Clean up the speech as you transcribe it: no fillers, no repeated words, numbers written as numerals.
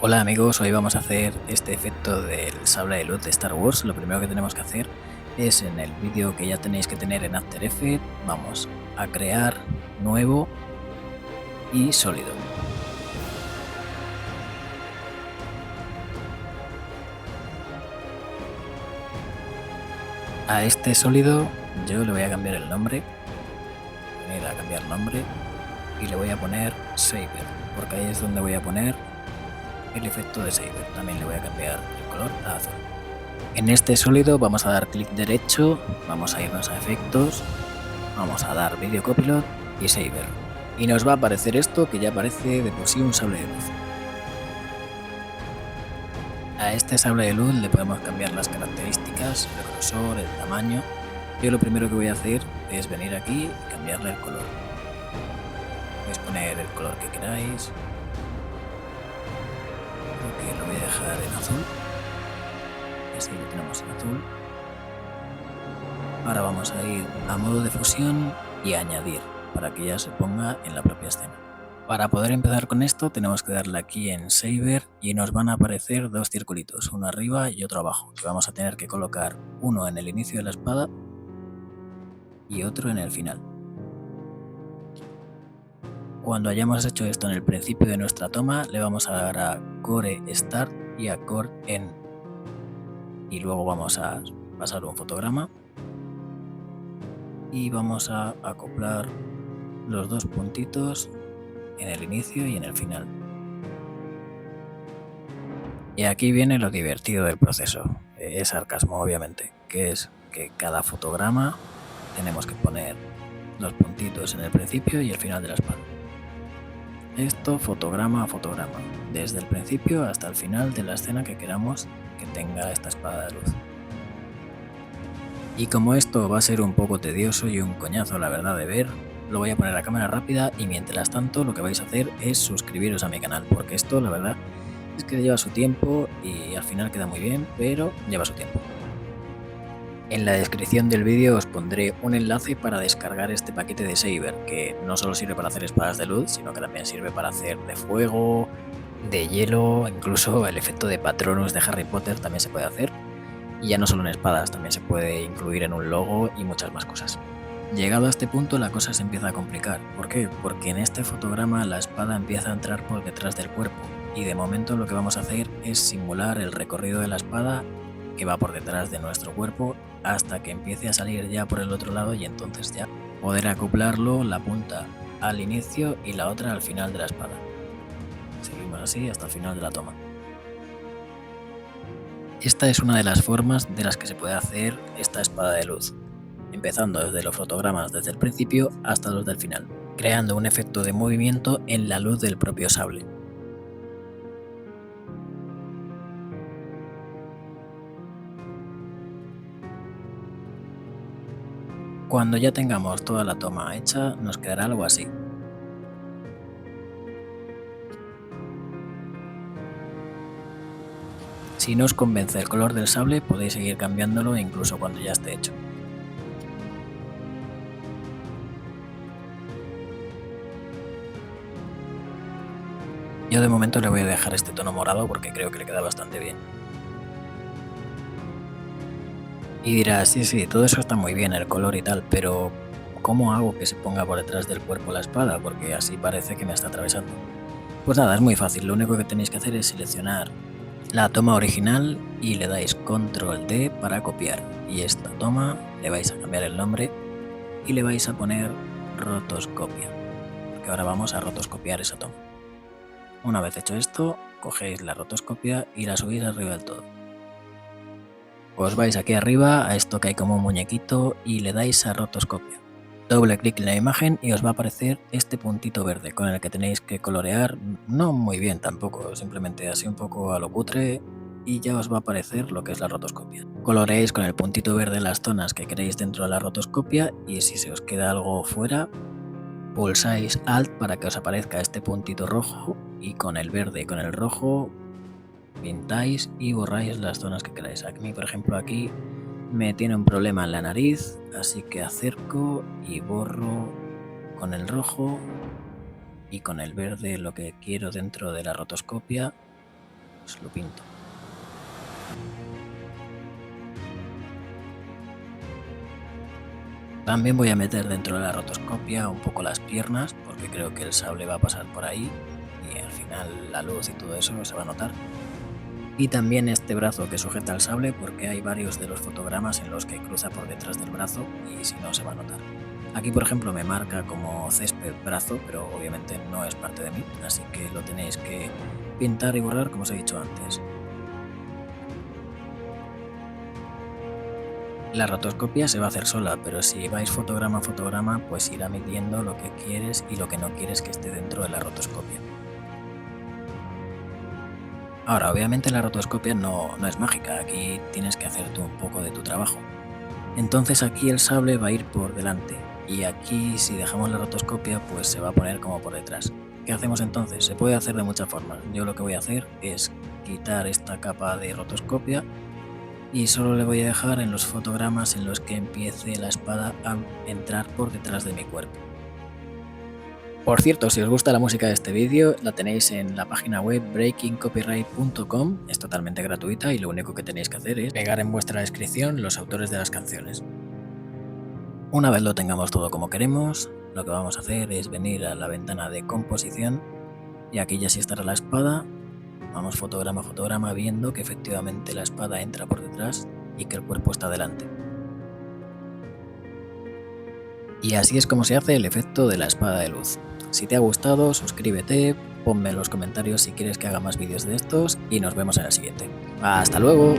Hola amigos, hoy vamos a hacer este efecto del sable de luz de Star Wars. Lo primero que tenemos que hacer es, en el vídeo que ya tenéis que tener en After Effects, vamos a crear nuevo y sólido. A este sólido yo le voy a cambiar el nombre, venir a cambiar nombre y le voy a poner Saber, porque ahí es donde voy a poner el efecto de Saber. También le voy a cambiar el color a azul. En este sólido vamos a dar clic derecho, vamos a irnos a efectos, vamos a dar Video Copilot y Saber. Y nos va a aparecer esto que ya parece de por sí un sable de luz. A este sable de luz le podemos cambiar las características, el grosor, el tamaño. Yo lo primero que voy a hacer es venir aquí y cambiarle el color. Podéis poner el color que queráis. Creo que lo voy a dejar en azul. Así lo tenemos en azul. Ahora vamos a ir a modo de fusión y añadir para que ya se ponga en la propia escena. Para poder empezar con esto tenemos que darle aquí en Saber y nos van a aparecer dos circulitos, uno arriba y otro abajo, que vamos a tener que colocar uno en el inicio de la espada y otro en el final. Cuando hayamos hecho esto en el principio de nuestra toma, le vamos a dar a Core Start y a Core End. Y luego vamos a pasar un fotograma y vamos a acoplar los dos puntitos en el inicio y en el final. Y aquí viene lo divertido del proceso, es sarcasmo obviamente, que es que cada fotograma tenemos que poner los puntitos en el principio y el final de la espada. Esto fotograma a fotograma, desde el principio hasta el final de la escena que queramos que tenga esta espada de luz. Y como esto va a ser un poco tedioso y un coñazo la verdad de ver, lo voy a poner a cámara rápida y mientras tanto lo que vais a hacer es suscribiros a mi canal, porque esto la verdad es que lleva su tiempo y al final queda muy bien, pero lleva su tiempo. En la descripción del vídeo os pondré un enlace para descargar este paquete de Saber, que no solo sirve para hacer espadas de luz, sino que también sirve para hacer de fuego, de hielo, incluso el efecto de Patronus de Harry Potter también se puede hacer. Y ya no solo en espadas, también se puede incluir en un logo y muchas más cosas. Llegado a este punto la cosa se empieza a complicar. ¿Por qué? Porque en este fotograma la espada empieza a entrar por detrás del cuerpo y de momento lo que vamos a hacer es simular el recorrido de la espada que va por detrás de nuestro cuerpo hasta que empiece a salir ya por el otro lado y entonces ya poder acoplarlo la punta al inicio y la otra al final de la espada. Seguimos así hasta el final de la toma. Esta es una de las formas de las que se puede hacer esta espada de luz, empezando desde los fotogramas desde el principio hasta los del final, creando un efecto de movimiento en la luz del propio sable. Cuando ya tengamos toda la toma hecha, nos quedará algo así. Si no os convence el color del sable, podéis seguir cambiándolo incluso cuando ya esté hecho. Yo de momento le voy a dejar este tono morado porque creo que le queda bastante bien. Y dirás, sí, todo eso está muy bien, el color y tal, pero ¿cómo hago que se ponga por detrás del cuerpo la espada? Porque así parece que me está atravesando. Pues nada, es muy fácil, lo único que tenéis que hacer es seleccionar la toma original y le dais Control D para copiar. Y esta toma le vais a cambiar el nombre y le vais a poner rotoscopia, porque ahora vamos a rotoscopiar esa toma. Una vez hecho esto, cogéis la rotoscopia y la subís arriba del todo. Os vais aquí arriba a esto que hay como un muñequito y le dais a rotoscopia. Doble clic en la imagen y os va a aparecer este puntito verde con el que tenéis que colorear, no muy bien tampoco, simplemente así un poco a lo cutre y ya os va a aparecer lo que es la rotoscopia. Coloreáis con el puntito verde las zonas que queréis dentro de la rotoscopia y si se os queda algo fuera, pulsáis Alt para que os aparezca este puntito rojo y con el verde y con el rojo pintáis y borráis las zonas que queráis. A mí, por ejemplo, aquí me tiene un problema en la nariz, así que acerco y borro con el rojo y con el verde lo que quiero dentro de la rotoscopia pues lo pinto. También voy a meter dentro de la rotoscopia un poco las piernas, porque creo que el sable va a pasar por ahí y al final la luz y todo eso se va a notar. Y también este brazo que sujeta el sable, porque hay varios de los fotogramas en los que cruza por detrás del brazo y si no se va a notar. Aquí por ejemplo me marca como césped brazo, pero obviamente no es parte de mí, así que lo tenéis que pintar y borrar como os he dicho antes. La rotoscopia se va a hacer sola, pero si vais fotograma a fotograma, pues irá midiendo lo que quieres y lo que no quieres que esté dentro de la rotoscopia. Ahora, obviamente la rotoscopia no es mágica, aquí tienes que hacer tú un poco de tu trabajo. Entonces aquí el sable va a ir por delante y aquí si dejamos la rotoscopia pues se va a poner como por detrás. ¿Qué hacemos entonces? Se puede hacer de muchas formas. Yo lo que voy a hacer es quitar esta capa de rotoscopia y solo le voy a dejar en los fotogramas en los que empiece la espada a entrar por detrás de mi cuerpo. Por cierto, si os gusta la música de este vídeo, la tenéis en la página web breakingcopyright.com, es totalmente gratuita y lo único que tenéis que hacer es pegar en vuestra descripción los autores de las canciones. Una vez lo tengamos todo como queremos, lo que vamos a hacer es venir a la ventana de composición y aquí ya sí estará la espada. Vamos fotograma a fotograma viendo que efectivamente la espada entra por detrás y que el cuerpo está delante. Y así es como se hace el efecto de la espada de luz. Si te ha gustado, suscríbete, ponme en los comentarios si quieres que haga más vídeos de estos y nos vemos en el siguiente. ¡Hasta luego!